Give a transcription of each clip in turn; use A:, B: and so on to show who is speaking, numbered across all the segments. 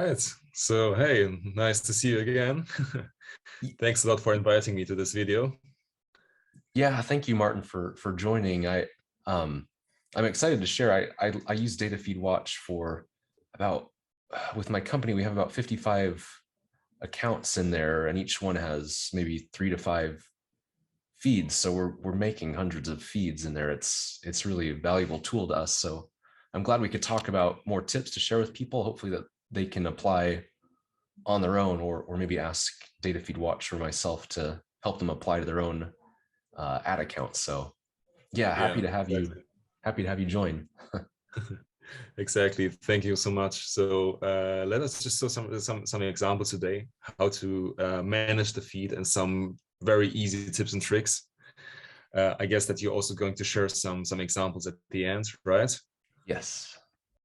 A: right. So, hey, nice to see you again. Thanks a lot for inviting me to this video.
B: Yeah, thank you, Martin, for joining. I'm excited to share. I use DataFeedWatch for about with my company. We have about 55 accounts in there, and each one has maybe 3 to 5 feeds. So we're making hundreds of feeds in there. It's really a valuable tool to us. So I'm glad we could talk about more tips to share with people. Hopefully that they can apply on their own, or maybe ask DataFeedWatch or myself to help them apply to their own ad accounts. So yeah,
A: Yeah, exactly.
B: happy to have you join.
A: Exactly. Thank you so much. So let us just show some examples today, how to manage the feed and some very easy tips and tricks. I guess that you're also going to share some examples at the end, right?
B: Yes.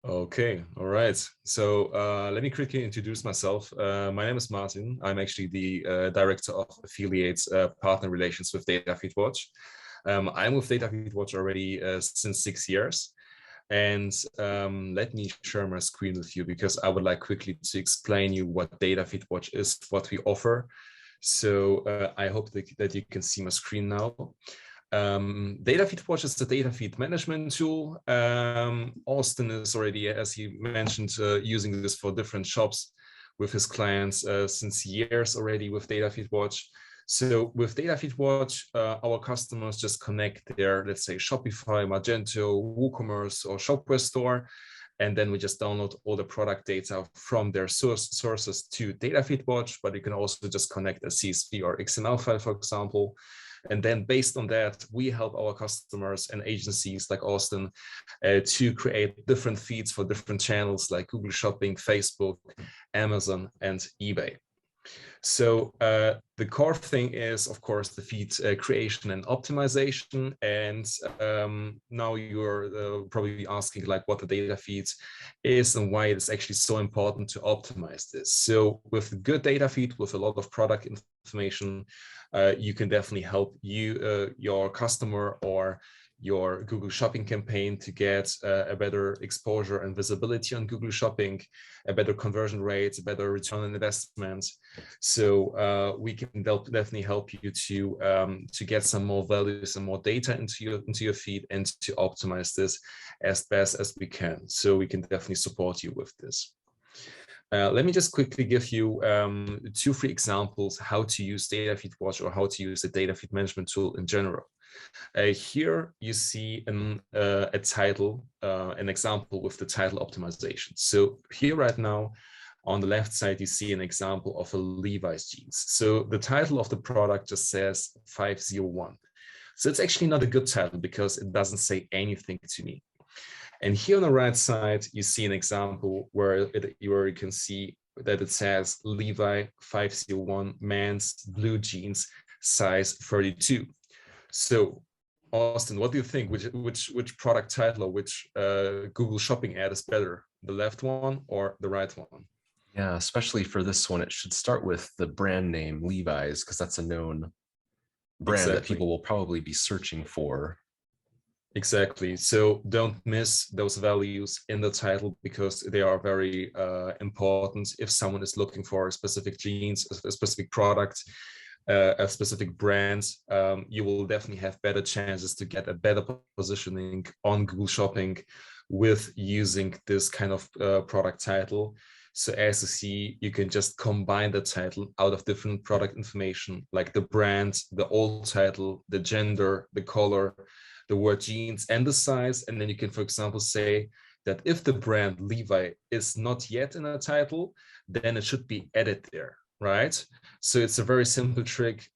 A: Okay, all right. So let me quickly introduce myself. My name is Martin. I'm actually the Director of Affiliates Partner Relations with DataFeedWatch. I'm with DataFeedWatch already since 6 years. And let me share my screen with you because I would like quickly to explain you what DataFeedWatch is, what we offer. So I hope that you can see my screen now. DataFeedWatch is the data feed management tool. Austin is already, as he mentioned, using this for different shops with his clients since years already with DataFeedWatch. So with DataFeedWatch, our customers just connect their, let's say, Shopify, Magento, WooCommerce, or Shopware store, and then we just download all the product data from their sources to DataFeedWatch, but you can also just connect a CSV or XML file, for example. And then based on that, we help our customers and agencies like Austin to create different feeds for different channels like Google Shopping, Facebook, Amazon, and eBay. So the core thing is, of course, the feed creation and optimization. And now you're probably asking like what the data feed is and why it's actually so important to optimize this. So with good data feed, with a lot of product information, you can definitely help your customer or your Google Shopping campaign to get a better exposure and visibility on Google Shopping, a better conversion rate, a better return on investment. So we can definitely help you to get some more value, some more data into your feed, and to optimize this as best as we can. So we can definitely support you with this. Let me just quickly give you 2-3 examples how to use DataFeedWatch or how to use the data feed management tool in general. Here you see a title, an example with the title optimization. So here right now, on the left side, you see an example of a Levi's jeans. So the title of the product just says 501. So it's actually not a good title because it doesn't say anything to me. And here on the right side, you see an example where you can see that it says Levi 501 men's blue jeans, size 32. So, Austin, what do you think? Which product title or which Google Shopping ad is better, the left one or the right one?
B: Yeah, especially for this one, it should start with the brand name Levi's, because that's a known brand that people will probably be searching for.
A: Exactly. So don't miss those values in the title because they are very important. If someone is looking for a specific jeans, a specific product, a specific brand, you will definitely have better chances to get a better positioning on Google Shopping with using this kind of product title. So as you see, you can just combine the title out of different product information, like the brand, the old title, the gender, the color, the word jeans, and the size. And then you can, for example, say that if the brand Levi is not yet in a title, then it should be added there, right? So it's a very simple trick.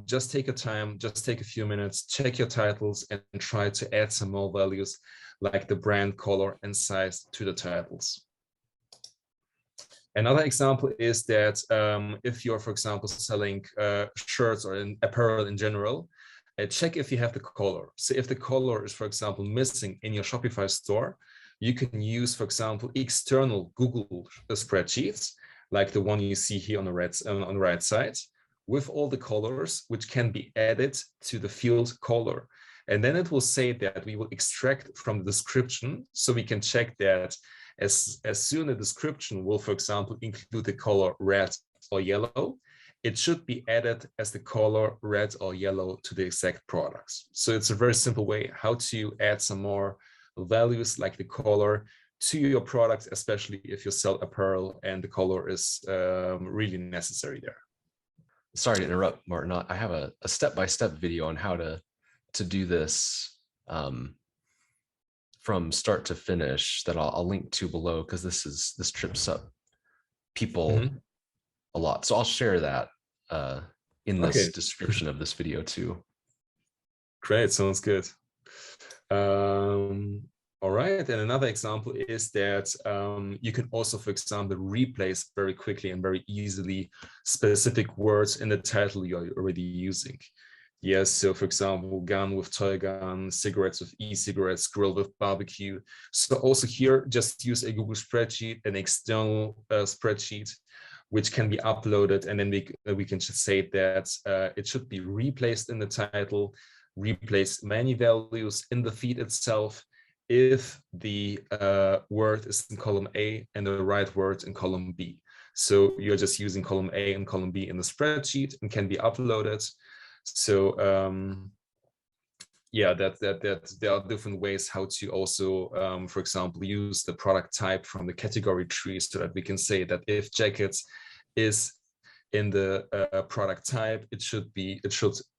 A: Just take a time, just take a few minutes, check your titles, and try to add some more values like the brand, color, and size to the titles. Another example is that if you're, for example, selling shirts or apparel in general, check if you have the color. So if the color is, for example, missing in your Shopify store, you can use, for example, external Google spreadsheets, like the one you see here on the right side, with all the colors, which can be added to the field color. And then it will say that we will extract from the description, so we can check that As soon as the description will, for example, include the color red or yellow, it should be added as the color red or yellow to the exact products. So it's a very simple way how to add some more values like the color to your product, especially if you sell apparel and the color is really necessary there.
B: Sorry to interrupt, Martin. I have a step-by-step video on how to do this from start to finish that I'll link to below, because this trips up people a lot. So I'll share that in this description of this video too.
A: Great, sounds good. All right, and another example is that you can also, for example, replace very quickly and very easily specific words in the title you're already using. Yes, so for example, gun with toy gun, cigarettes with e-cigarettes, grill with barbecue. So also here, just use a Google spreadsheet, an external spreadsheet, which can be uploaded, and then we can just say that it should be replaced in the title, replace many values in the feed itself if the word is in column A and the right word in column B. So you're just using column A and column B in the spreadsheet and can be uploaded. So yeah, that there are different ways how to also, for example, use the product type from the category tree, so that we can say that if jackets is in the product type, it should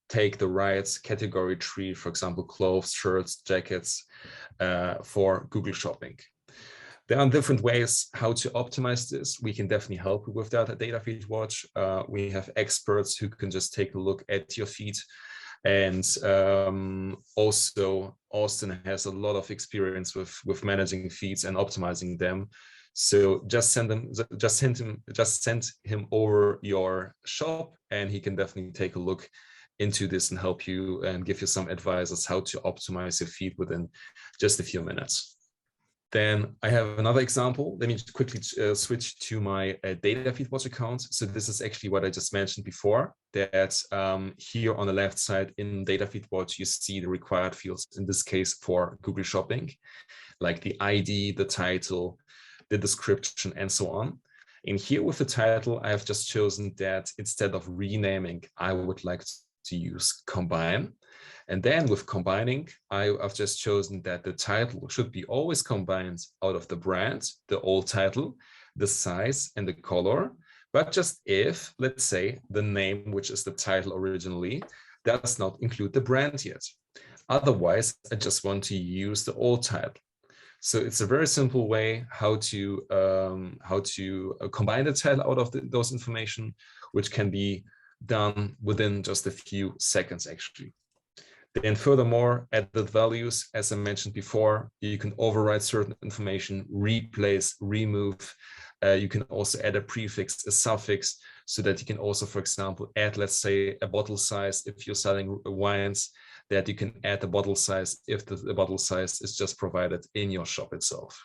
A: take the right category tree, for example, clothes, shirts, jackets, for Google Shopping. There are different ways how to optimize this. We can definitely help you with that at DataFeedWatch. We have experts who can just take a look at your feed. And also Austin has a lot of experience with managing feeds and optimizing them. So just send him over your shop, and he can definitely take a look into this and help you and give you some advice as how to optimize your feed within just a few minutes. Then I have another example. Let me quickly switch to my DataFeedWatch account. So this is actually what I just mentioned before, that here on the left side in DataFeedWatch, you see the required fields, in this case for Google Shopping, like the ID, the title, the description, and so on. And here with the title, I have just chosen that instead of renaming, I would like to use combine. And then with combining, I've just chosen that the title should be always combined out of the brand, the old title, the size, and the color. But just if, let's say, the name, which is the title originally, does not include the brand yet. Otherwise, I just want to use the old title. So it's a very simple way how to combine the title out of those information, which can be done within just a few seconds, actually. Then furthermore, added values, as I mentioned before, you can override certain information, replace, remove. You can also add a prefix, a suffix, so that you can also, for example, add, let's say, a bottle size if you're selling wines, that you can add a bottle size if the bottle size is just provided in your shop itself.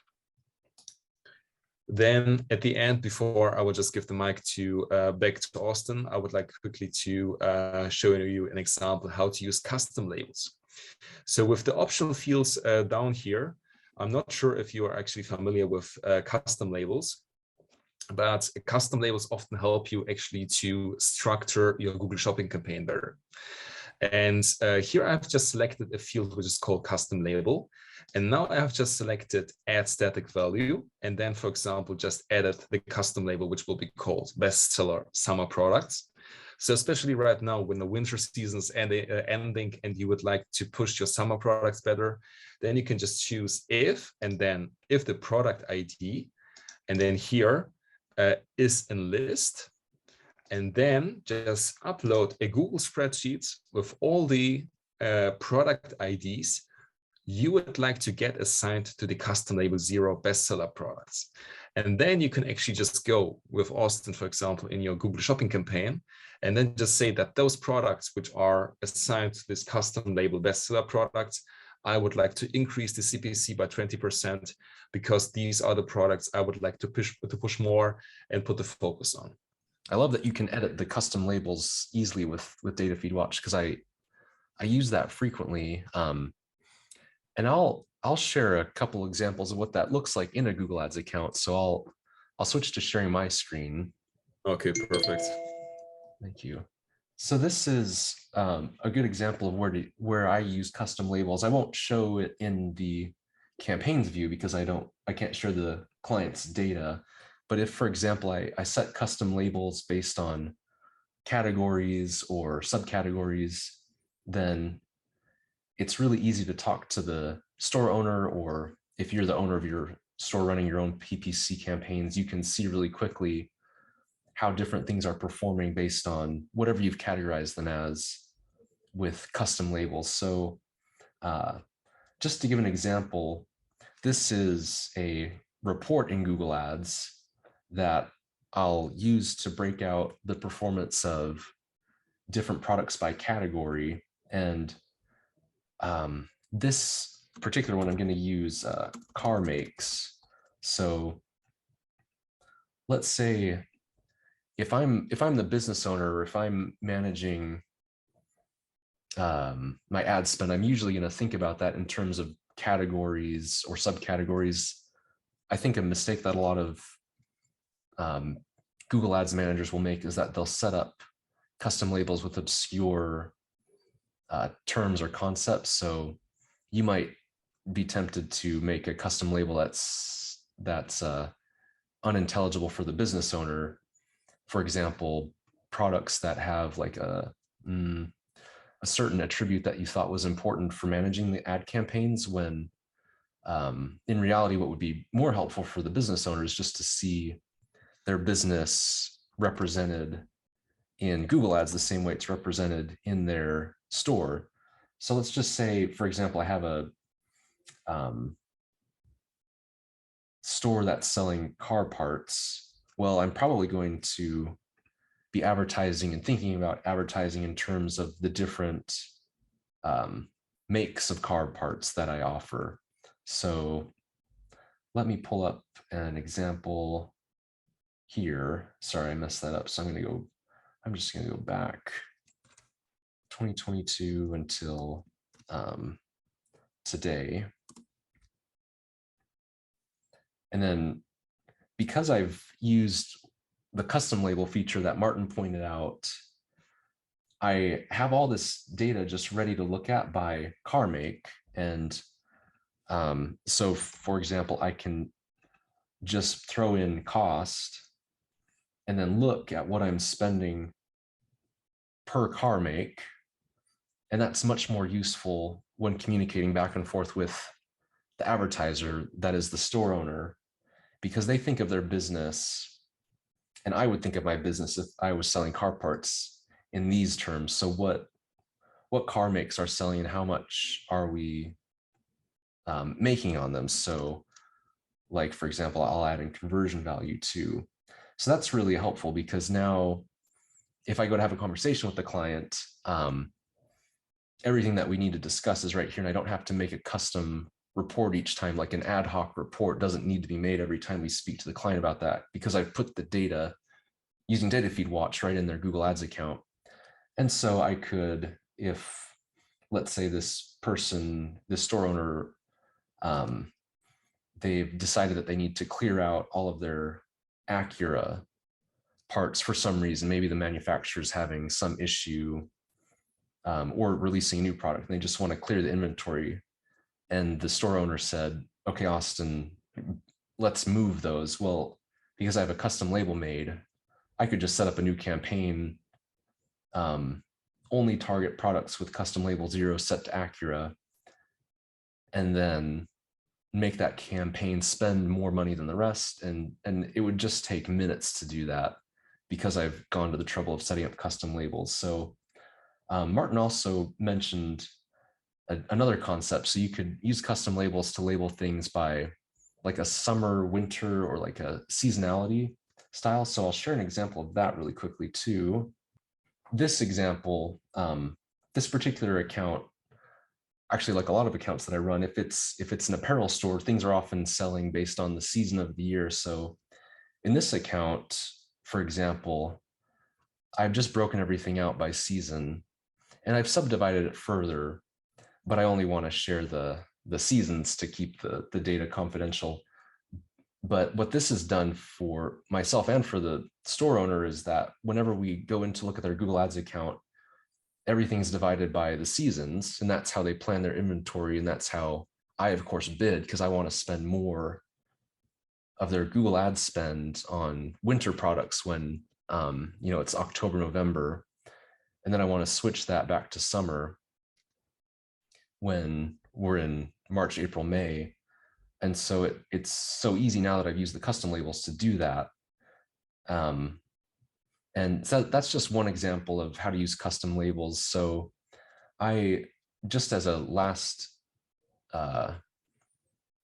A: Then at the end, before I will just give the mic to back to Austin, I would like quickly to show you an example how to use custom labels. So with the optional fields down here, I'm not sure if you are actually familiar with custom labels, but custom labels often help you actually to structure your Google Shopping campaign better. And here I've just selected a field which is called custom label. And now I have just selected add static value. And then, for example, just added the custom label, which will be called bestseller summer products. So especially right now when the winter season is ending and you would like to push your summer products better, then you can just choose if, and then if the product ID, and then here is in list. And then just upload a Google spreadsheet with all the product IDs you would like to get assigned to the custom label 0 bestseller products. And then you can actually just go with Austin, for example, in your Google Shopping campaign, and then just say that those products which are assigned to this custom label bestseller products, I would like to increase the CPC by 20% because these are the products I would like to push more and put the focus on.
B: I love that you can edit the custom labels easily with DataFeedWatch, because I use that frequently. And I'll I'll share a couple examples of what that looks like in a Google Ads account. So I'll switch to sharing my screen.
A: Okay, perfect.
B: Thank you. So this is a good example of where I use custom labels. I won't show it in the campaigns view because I can't share the client's data. But if, for example, I set custom labels based on categories or subcategories, then it's really easy to talk to the store owner, or if you're the owner of your store running your own PPC campaigns, you can see really quickly how different things are performing based on whatever you've categorized them as with custom labels. So just to give an example, this is a report in Google Ads that I'll use to break out the performance of different products by category. And this particular one, I'm going to use car makes. So let's say if I'm the business owner, or if I'm managing my ad spend, I'm usually going to think about that in terms of categories or subcategories. I think a mistake that a lot of Google Ads managers will make is that they'll set up custom labels with obscure terms or concepts. So you might be tempted to make a custom label that's unintelligible for the business owner. For example, products that have like a certain attribute that you thought was important for managing the ad campaigns, when in reality, what would be more helpful for the business owner is just to see their business represented in Google Ads the same way it's represented in their store. So let's just say, for example, I have a store that's selling car parts. Well, I'm probably going to be advertising and thinking about advertising in terms of the different makes of car parts that I offer. So let me pull up an example here. Sorry, I messed that up. So I'm just going to go back 2022 until today. And then because I've used the custom label feature that Martin pointed out, I have all this data just ready to look at by car make. And so for example, I can just throw in cost and then look at what I'm spending per car make. And that's much more useful when communicating back and forth with the advertiser, that is the store owner, because they think of their business, and I would think of my business if I was selling car parts in these terms. So what car makes are selling and how much are we making on them? So like, for example, I'll add in conversion value too. So that's really helpful, because now if I go to have a conversation with the client, everything that we need to discuss is right here, and I don't have to make a custom report each time. Like an ad hoc report doesn't need to be made every time we speak to the client about that, because I've put the data using DataFeedWatch right in their Google Ads account. And so I could, if let's say this person, this store owner, they've decided that they need to clear out all of their Acura parts for some reason, maybe the manufacturer's having some issue or releasing a new product, and they just want to clear the inventory. And the store owner said, okay, Austin, let's move those. Well, because I have a custom label made, I could just set up a new campaign, only target products with custom label 0 set to Acura, and then make that campaign spend more money than the rest. And it would just take minutes to do that, because I've gone to the trouble of setting up custom labels. So Martin also mentioned another concept. So you could use custom labels to label things by like a summer, winter, or like a seasonality style. So I'll share an example of that really quickly too. This example, this particular account, actually like a lot of accounts that I run, if it's an apparel store, things are often selling based on the season of the year. So in this account, for example, I've just broken everything out by season, and I've subdivided it further, but I only want to share the the seasons to keep the data confidential. But what this has done for myself and for the store owner is that whenever we go in to look at their Google Ads account, everything's divided by the seasons, and that's how they plan their inventory. And that's how I, of course, bid, because I want to spend more of their Google Ads spend on winter products when, it's October, November. And then I want to switch that back to summer when we're in March, April, May. And so it's so easy now that I've used the custom labels to do that. And so that's just one example of how to use custom labels. So I, just as a last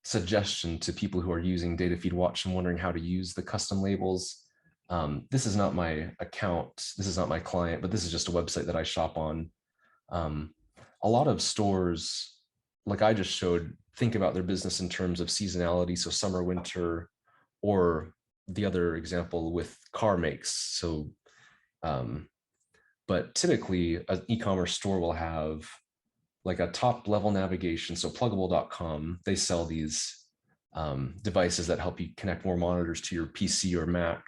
B: suggestion to people who are using DataFeedWatch and wondering how to use the custom labels, this is not my account, this is not my client, but this is just a website that I shop on. A lot of stores, like I just showed, think about their business in terms of seasonality, so summer, winter, or the other example with car makes. So, but typically an e-commerce store will have like a top level navigation. So pluggable.com, they sell these devices that help you connect more monitors to your PC or Mac.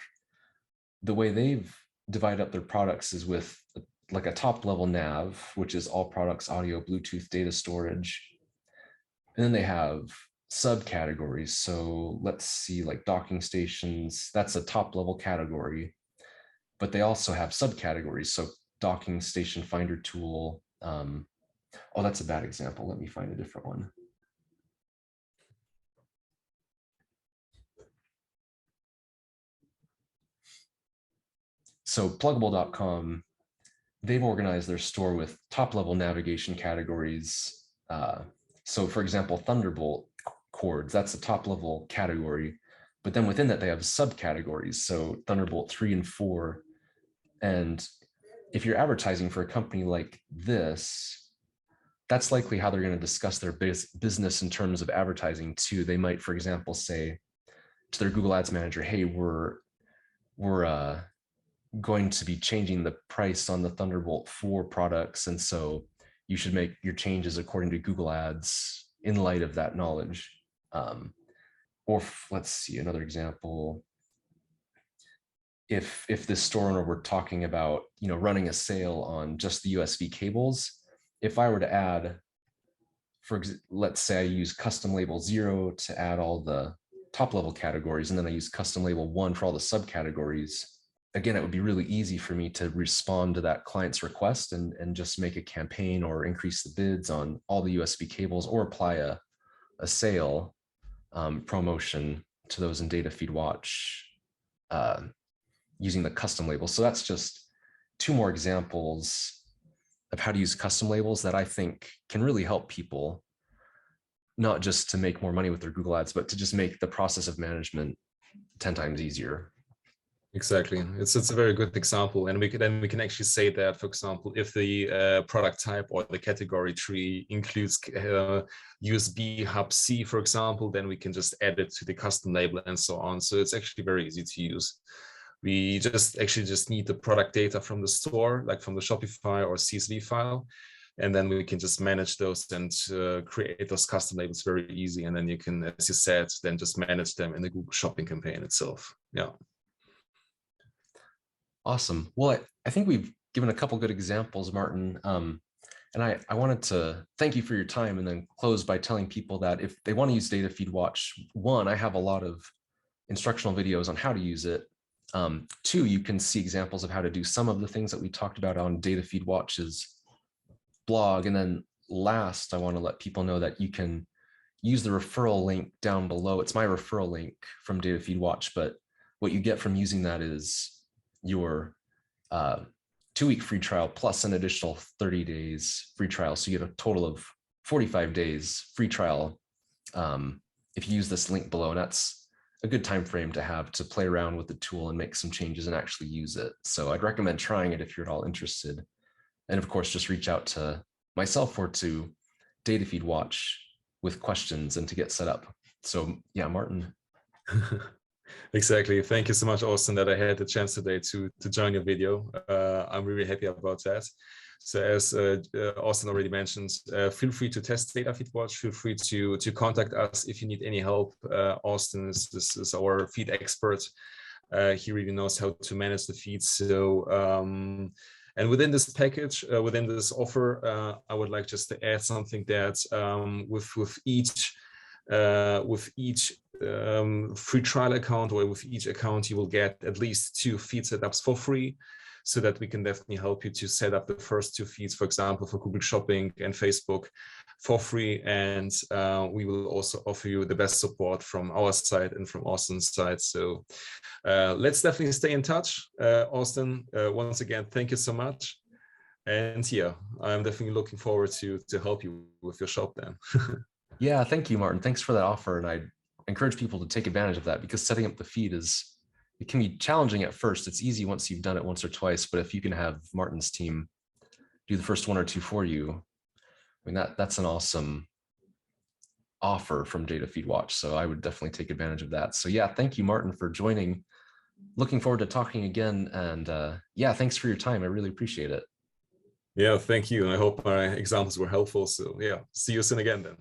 B: The way they've divided up their products is with like a top level nav, which is all products, audio, Bluetooth, data storage. And then they have subcategories. So let's see, like docking stations, that's a top level category, but they also have subcategories. So docking station finder tool. Oh, that's a bad example. Let me find a different one. So pluggable.com, they've organized their store with top level navigation categories. So for example, Thunderbolt cords, that's a top level category, but then within that they have subcategories. So Thunderbolt 3 and 4. And if you're advertising for a company like this, that's likely how they're going to discuss their business in terms of advertising too. They might, for example, say to their Google Ads manager, hey, we're going to be changing the price on the Thunderbolt 4 products. And so you should make your changes according to Google Ads in light of that knowledge. Or let's see another example. If this store owner were talking about, running a sale on just the USB cables, if I were to add, let's say I use custom label 0 to add all the top level categories, and then I use custom label 1 for all the subcategories, again, it would be really easy for me to respond to that client's request and just make a campaign or increase the bids on all the USB cables, or apply a sale promotion to those in DataFeedWatch using the custom labels. So that's just 2 more examples of how to use custom labels that I think can really help people, not just to make more money with their Google Ads, but to just make the process of management 10 times easier.
A: Exactly. It's a very good example. And we can actually say that, for example, if the product type or the category tree includes USB hub C, for example, then we can just add it to the custom label and so on. So it's actually very easy to use. We just need the product data from the store, like from the Shopify or CSV file. And then we can just manage those and create those custom labels very easy. And then you can, as you said, then just manage them in the Google Shopping campaign itself. Yeah.
B: Awesome. Well, I think we've given a couple good examples, Martin. And I wanted to thank you for your time, and then close by telling people that if they want to use DataFeedWatch, 1, I have a lot of instructional videos on how to use it. 2, you can see examples of how to do some of the things that we talked about on DataFeedWatch's blog. And then last, I want to let people know that you can use the referral link down below. It's my referral link from DataFeedWatch, but what you get from using that is your 2-week free trial plus an additional 30 days free trial. So you get a total of 45 days free trial if you use this link below. And that's a good time frame to have to play around with the tool and make some changes and actually use it. So I'd recommend trying it if you're at all interested. And of course, just reach out to myself or to DataFeedWatch with questions and to get set up. So yeah, Martin.
A: Exactly. Thank you so much, Austin, that I had the chance today to join your video. I'm really happy about that. So as Austin already mentioned, feel free to test DataFeedWatch. Feel free to contact us if you need any help. Austin is our feed expert. He really knows how to manage the feeds. So and within this package, within this offer, I would like just to add something that with each free trial account, or with each account, you will get at least 2 feed setups for free, so that we can definitely help you to set up the first 2 feeds, for example, for Google Shopping and Facebook for free. And we will also offer you the best support from our side and from Austin's side. So let's definitely stay in touch. Austin, once again, thank you so much. And yeah, I'm definitely looking forward to help you with your shop then.
B: Yeah, thank you, Martin. Thanks for that offer. And I encourage people to take advantage of that, because setting up the feed it can be challenging at first. It's easy once you've done it once or twice, but if you can have Martin's team do the first 1 or 2 for you, I mean, that's an awesome offer from DataFeedWatch. So I would definitely take advantage of that. So yeah, thank you, Martin, for joining. Looking forward to talking again. And yeah, thanks for your time. I really appreciate it.
A: Yeah, thank you. And I hope my examples were helpful. So yeah, see you soon again then.